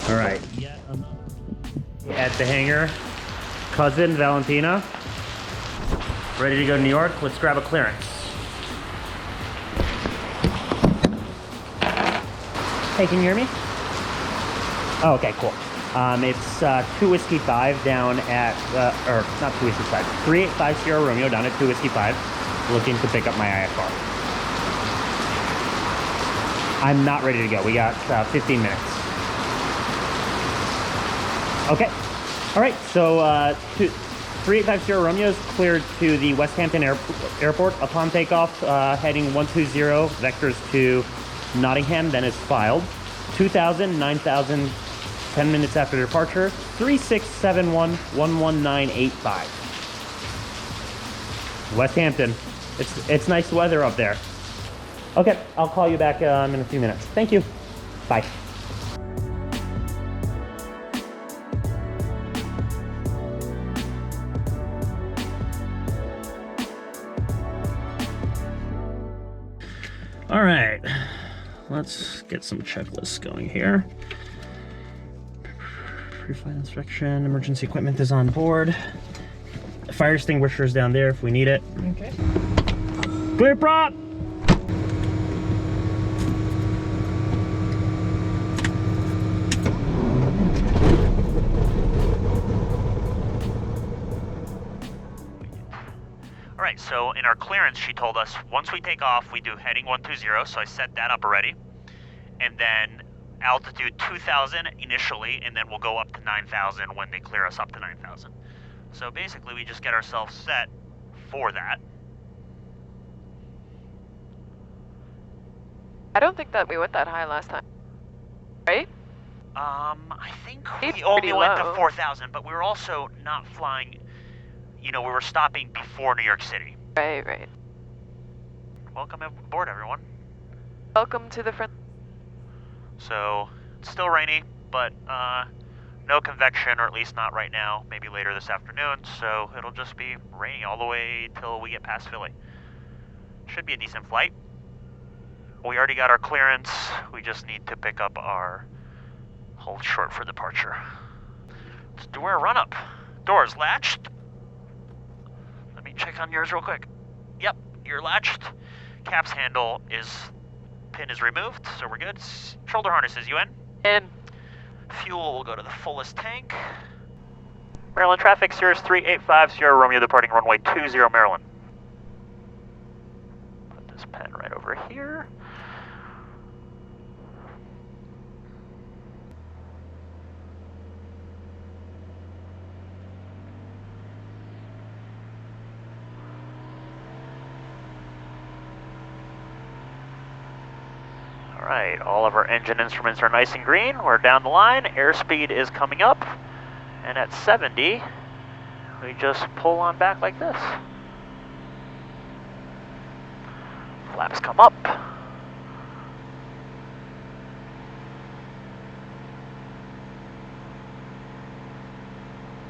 All right. At the hangar, cousin Valentina, ready to go to New York. Let's grab a clearance. Hey, can you hear me? Oh, okay, cool. It's 2 Whiskey 5 down at, or not 2 Whiskey 5, 385 Sierra Romeo down at 2 Whiskey 5, looking to pick up my IFR. I'm not ready to go. We got 15 minutes. Okay. All right, so 385 Sierra Romeo is cleared to the Westhampton Airport upon takeoff, heading 120, vectors to Nottingham, then is filed. 2000, 9000, 10 minutes after departure, 3671 11985. Westhampton. It's nice weather up there. Okay, I'll call you back in a few minutes. Thank you. Bye. All right, let's get some checklists going here. Pre-flight inspection, emergency equipment is on board. Fire extinguisher is down there if we need it. Okay. Clear prop! All right, so in our clearance, she told us once we take off, we do heading 120, so I set that up already. And then altitude 2,000 initially, and then we'll go up to 9,000 when they clear us up to 9,000. So basically, we just get ourselves set for that. I don't think that we went that high last time, right? I think It's we only pretty went low. to 4,000, but we were also not flying, you know, we were stopping before New York City. Right, right. Welcome aboard, everyone. Welcome to the front. So, it's still rainy, but no convection, or at least not right now, maybe later this afternoon, so it'll just be rainy all the way till we get past Philly. Should be a decent flight. We already got our clearance, we just need to pick up our hold short for departure. Let's do our run-up. Doors latched. Let me check on yours real quick. Yep, you're latched. Caps handle pin is removed, so we're good. Shoulder harnesses, you in? In. Fuel will go to the fullest tank. Maryland traffic, Cirrus 385 Sierra Romeo departing runway 20 Maryland. Put this pen right over here. Alright, all of our engine instruments are nice and green. We're down the line. Airspeed is coming up. And at 70, we just pull on back like this. Flaps come up.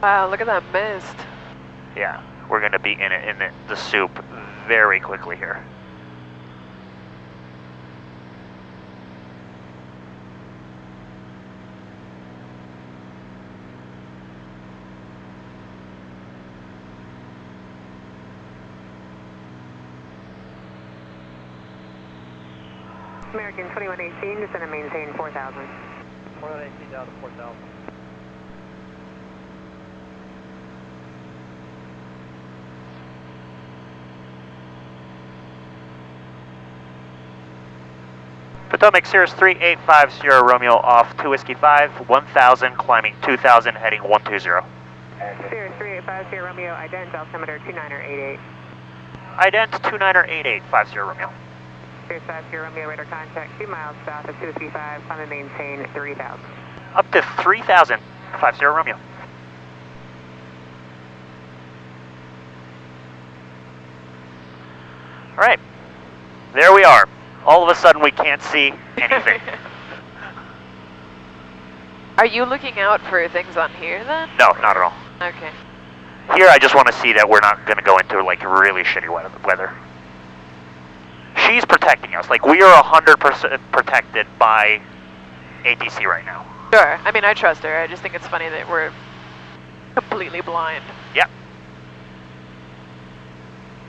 Wow, look at that mist. Yeah, we're going to be in the soup very quickly here. American 2118, descend and maintain 4,000. 2118 down to 4,000. Potomac, Cirrus 385 Sierra Romeo off 2 Whiskey 5, 1,000, climbing 2,000, heading 120. Cirrus 385 Sierra Romeo, ident altimeter 2988. Ident 2988, 5 Sierra Romeo. Cirrus 5 Sierra Romeo, radar contact 2 miles south of 2 Whiskey 5, climb and maintain 3,000. Up to 3,000, 5 Sierra Romeo. All right, there we are. All of a sudden we can't see anything. Are you looking out for things on here then? No, not at all. Okay. Here I just want to see that we're not going to go into like really shitty weather. She's protecting us. Like we are 100% protected by ATC right now. Sure. I mean, I trust her. I just think it's funny that we're completely blind. Yep.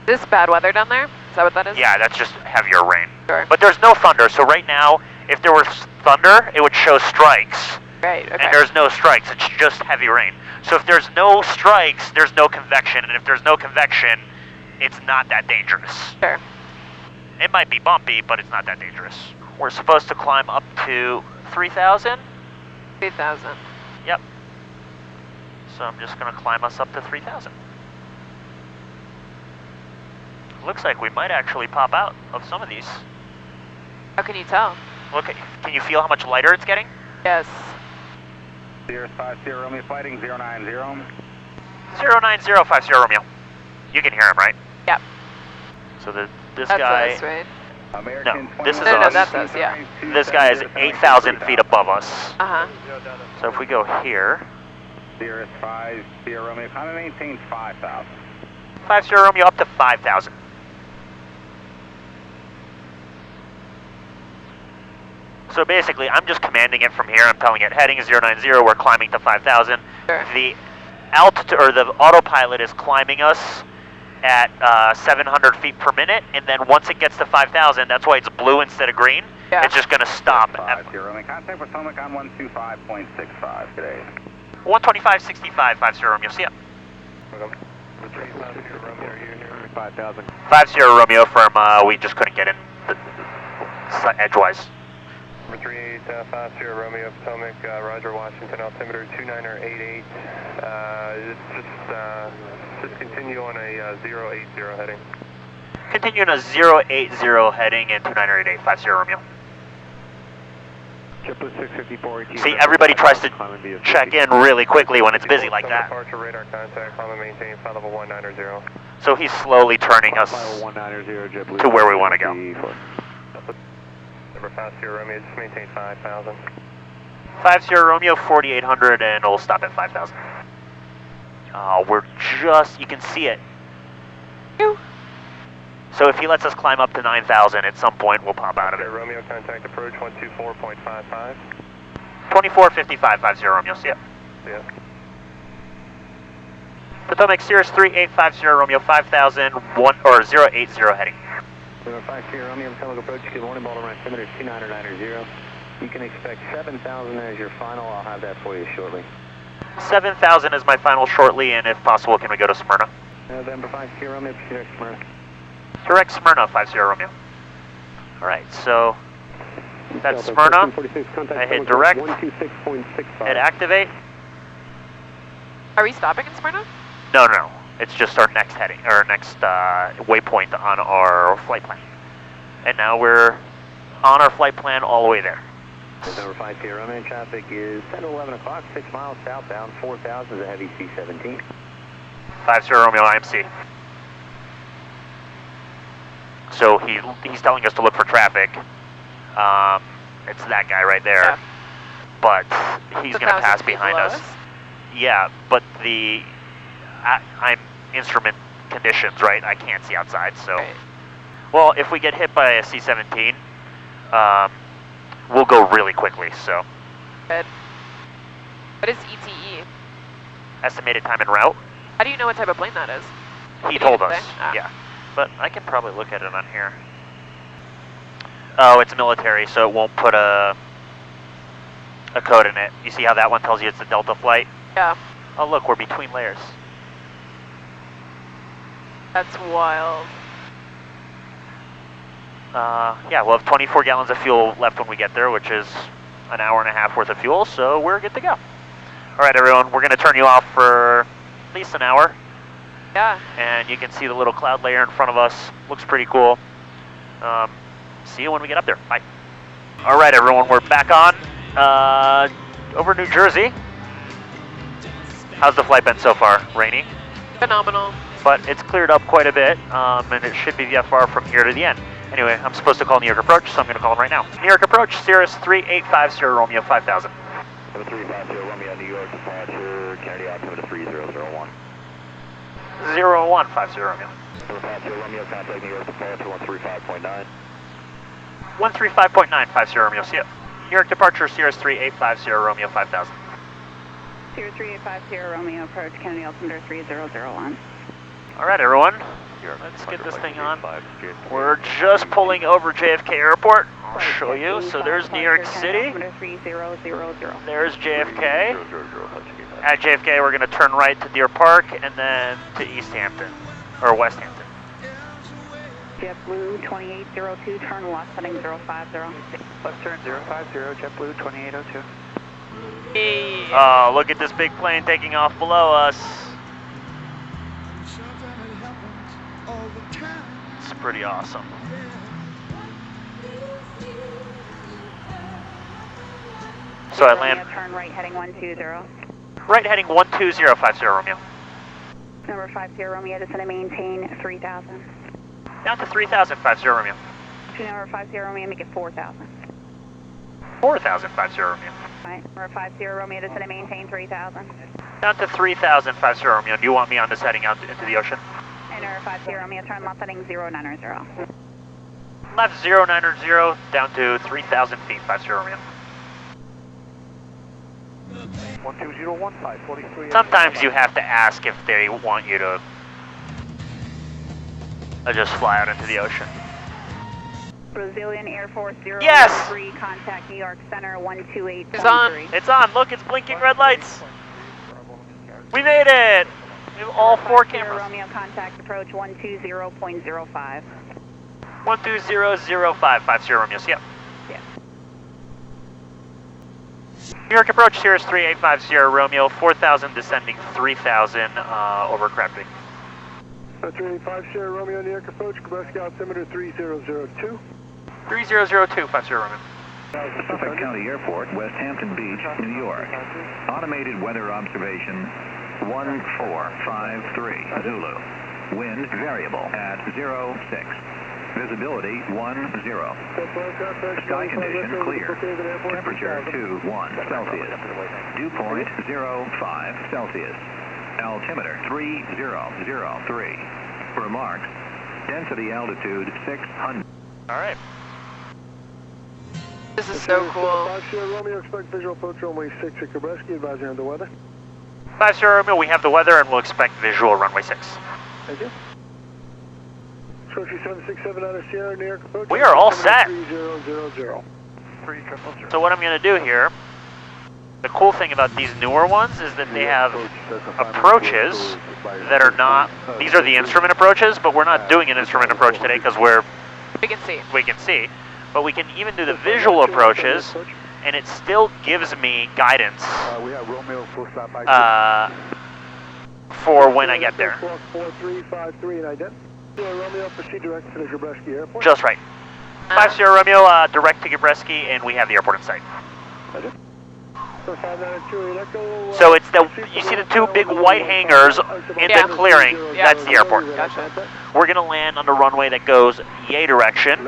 Is this bad weather down there? Is that what that is? Yeah, that's just heavier rain. Sure. But there's no thunder, so right now, if there was thunder, it would show strikes. Right, okay. And there's no strikes, it's just heavy rain. So if there's no strikes, there's no convection, and if there's no convection, it's not that dangerous. Sure. It might be bumpy, but it's not that dangerous. We're supposed to climb up to 3,000? 3,000. Yep. So I'm just going to climb us up to 3,000. Looks like we might actually pop out of some of these. How can you tell? Look, can you feel how much lighter it's getting? Yes. Cirrus 50 Romeo fighting 090. 09050 Romeo. You can hear him, right? Yep. So this That's guy... us, right? American No, this is No, us. that's us, yeah. This guy is 8,000 feet above us. Uh-huh. So if we go here... Cirrus 50 Romeo, kind of maintain 5,000. 50 Romeo up to 5,000. So basically, I'm just commanding it from here. I'm telling it, heading is 090, we're climbing to 5,000. Sure. The altitude, or the autopilot is climbing us at 700 feet per minute, and then once it gets to 5,000, that's why it's blue instead of green. Yeah. It's just going to stop at 50 Romeo, contact with Potomac on 125.65 today. 125.65, 50 Romeo, see ya. 5,000. 50 Romeo from, we just couldn't get in edgewise. Number 3850 Romeo Potomac, Roger, Washington, altimeter 2988. Just continue on a 080 heading. Continue on a 080 heading and 2988, 50 Romeo. See, everybody tries to check in really quickly when it's busy like that. Departure radar contact, climb and maintain, flight level 190. So he's slowly turning us to where we want to go. Number 50 Romeo, just maintain 5,000. 50 Romeo, 4,800, and we'll stop at 5,000. We're just, you can see it. So if he lets us climb up to 9,000, at some point we'll pop out of it. Romeo, contact approach 124.55. 2455, 50 Romeo, see ya. Yeah. Potomac Cirrus 3850 Romeo, 5,000, 080 heading. Number 50 Romeo, Potomac approach, good morning, Baltimore, altimeter 2990. You can expect 7,000 as your final, I'll have that for you shortly. 7,000 is my final shortly, and if possible, can we go to Smyrna? November 50 Romeo, direct Smyrna. Direct Smyrna, 50 Romeo. Alright, so that's Smyrna. I hit direct, hit activate. Are we stopping in Smyrna? No. It's just our next heading, or next waypoint on our flight plan. And now we're on our flight plan all the way there. November 50 Romeo, traffic is 10 to 11 o'clock, 6 miles southbound, 4,000 is a heavy C-17. 50 Romeo IMC. So he's telling us to look for traffic. It's that guy right there. Yeah. But he's going to pass behind us. Yeah, but I'm instrument conditions, right? I can't see outside, so. Right. Well, if we get hit by a C-17, we'll go really quickly, so. Good. What is ETE? Estimated time en route. How do you know what type of plane that is? He told us, yeah. But I can probably look at it on here. Oh, it's military, so it won't put a code in it. You see how that one tells you it's a Delta flight? Yeah. Oh, look, we're between layers. That's wild. Yeah, we'll have 24 gallons of fuel left when we get there, which is an hour and a half worth of fuel, so we're good to go. All right, everyone, we're going to turn you off for at least an hour. Yeah. And you can see the little cloud layer in front of us. Looks pretty cool. See you when we get up there. Bye. All right, everyone, we're back on over New Jersey. How's the flight been so far? Rainy? Phenomenal. But it's cleared up quite a bit, and it should be VFR from here to the end. Anyway, I'm supposed to call New York approach, so I'm going to call him right now. New York approach, Cirrus 3850 Romeo 5000. Number 350 Romeo, New York departure, Kennedy altimeter 3001. 0150 Romeo. Number 50 Romeo, contact New York departure 135.9. 135.9, 50 Romeo, see ya. New York departure, Cirrus 3850, Romeo 5000. Cirrus 3850, Romeo, approach Kennedy altimeter 3001. All right, everyone, let's get this thing on. We're just pulling over JFK Airport. I'll show you. So there's New York City. There's JFK. At JFK, we're going to turn right to Deer Park and then to East Hampton, or West Hampton. JetBlue 2802, turn left heading 050. Left turn 050, JetBlue 2802. Oh, look at this big plane taking off below us. It's pretty awesome. So I land. Turn right heading 120. Right heading 12050, Romeo. Number 50, Romeo, descend and maintain 3000. Down to 3050, Romeo. To number 50, Romeo, make it 4000. 4050, Romeo. Right, number 50, Romeo, descend and maintain 3000. Down to 3050, Romeo. Do you want me on this heading out into the ocean? And number 50, Romeo, turn left heading 090. Left 090, down to 3000 feet, 50, Romeo. 12015, Sometimes you have to ask if they want you to just fly out into the ocean. Brazilian Air Force 003, Yes! contact New York Center 128. It's on. It's on. Look, it's blinking red lights. We made it. We have all four cameras. Romeo, contact approach 120.05. 12005, 50 Romeo. Yep. Yes. New York approach, Cirrus 3850, Romeo, 4000 descending 3000 over Gabreski. 3850, Romeo, New York approach, Gabreski altimeter 3002. 3002, 50 Romeo. Suffolk County Airport, Westhampton Beach, New York. Automated weather observation 1453 Zulu. Wind variable at 06. Visibility 10. Sky condition clear. Temperature 21 Celsius. Dew point 05 Celsius. Altimeter 3003. Remarks. Density altitude 600. All right. This is so cool. 50 Romeo, expect visual approach runway 6 at Gabreski, advising on the weather. 50 Romeo, we have the weather and we'll expect visual runway 6. Thank you. Trophy 767 out of Sierra, New York approach. We are all set. 3000. So what I'm going to do here, the cool thing about these newer ones is that they have approaches that are not, these are the instrument approaches, but we're not doing an instrument approach today because We can see. we can see. But we can even do the visual approaches, and it still gives me guidance We have Romeo full stop by for when I get there. 4353 and ident. Romeo, proceed direct to the Gabreski Airport. Just right. 50 Romeo, direct to Gabreski, and we have the airport in sight. So it's the, you see the two big white hangars in Yeah. the clearing, Yeah. that's the airport. Gotcha. We're going to land on the runway that goes yay direction,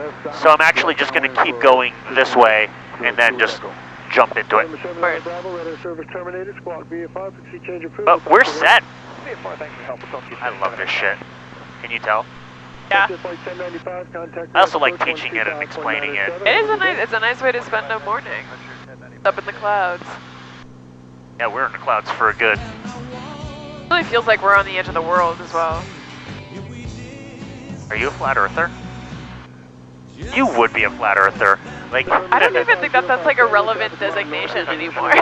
so I'm actually just going to keep going this way and then just jump into it. Word. But we're set. I love this shit. Can you tell? Yeah. I also like teaching it and explaining it. It is it's a nice way to spend a morning. Up in the clouds. Yeah, we're in the clouds for a good. It really feels like we're on the edge of the world as well. Are you a flat earther? You would be a flat earther. Like I don't even think that that's like a relevant designation anymore.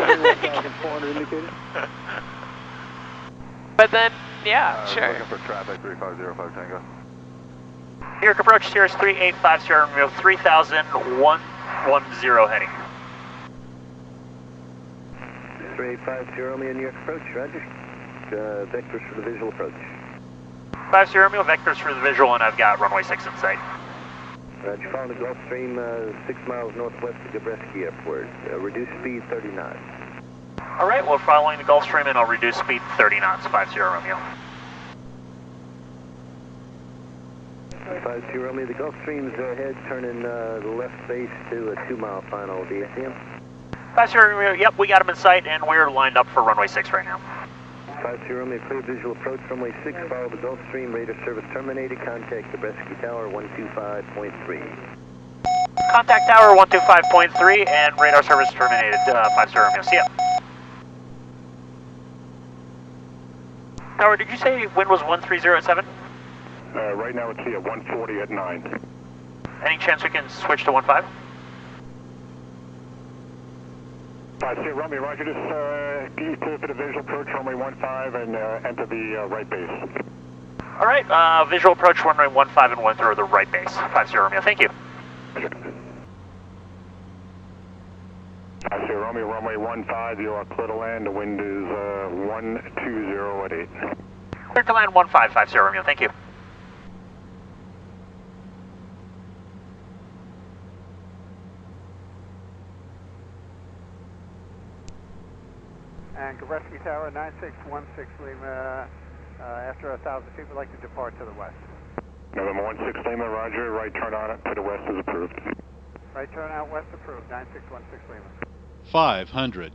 But then, yeah, sure. Looking for traffic 3505 Tango. New York approach, Cirrus 3850, Romeo 3010 heading. 3850 Romeo, New York approach, roger. Vectors for the visual approach. 50 Romeo, vectors for the visual, and I've got runway 6 in sight. Roger, following the Gulf Stream 6 miles northwest of Gabreski Airport. Reduce speed 30 knots. All right, we're following the Gulf Stream, and I'll reduce speed 30 knots, 50 Romeo. 50 Romeo, the Gulf Stream's ahead, turning the left base to a 2-mile final VSM. 50 Romeo, yep, we got him in sight, and we're lined up for runway 6 right now. 50 Romeo, clear visual approach, runway 6, follow the Gulf Stream, radar service terminated, contact Gabreski Tower 125.3. Contact tower 125.3 and radar service terminated, 50 Romeo. See ya. Tower, did you say wind was 13 at 7? Right now it's here, 140 at 9. Any chance we can switch to 15? 50 Romeo, roger, just east to the visual approach, runway 15 and enter the right base. Alright, visual approach runway 15 and 10 the right base. 50 Romeo, thank you. 50 Romeo, runway 15, you are clear to land, the wind is 120 at 8. Clear to land 15, 50 Romeo, thank you. And Gabreski Tower, 9616 Lima, after 1,000 feet, we'd like to depart to the west. November 16 Lima, roger, right turn on it to the west is approved. Right turn out west approved, 9616 Lima. 500.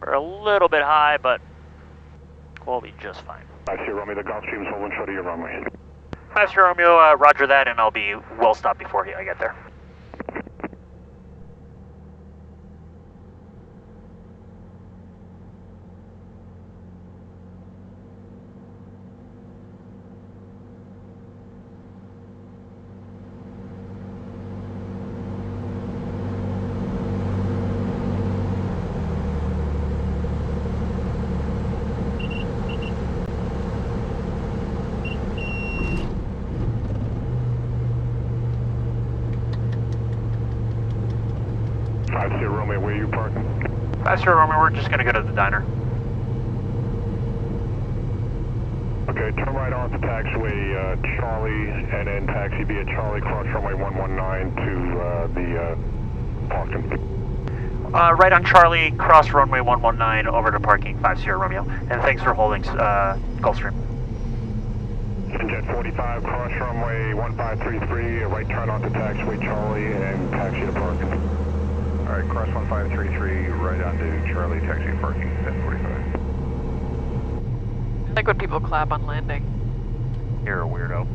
We're a little bit high, but we'll be just fine. 50 Romeo, the Gulfstream's holding short of your runway. 50 Romeo, roger that, and I'll be well stopped before I get there. Romeo, where are you parking? 50 Romeo, we're just gonna go to the diner. Okay, turn right on to taxiway Charlie, and then taxi via Charlie, cross runway 119 to the parking. Right on Charlie, cross runway 119 over to parking 50 Romeo. And thanks for holding Gulfstream. Jet 45, cross runway 1533, right turn on to taxiway Charlie, and taxi to parking. Alright, cross 1533, right onto Charlie, taxi to parking, 1045. I like when people clap on landing. You're a weirdo.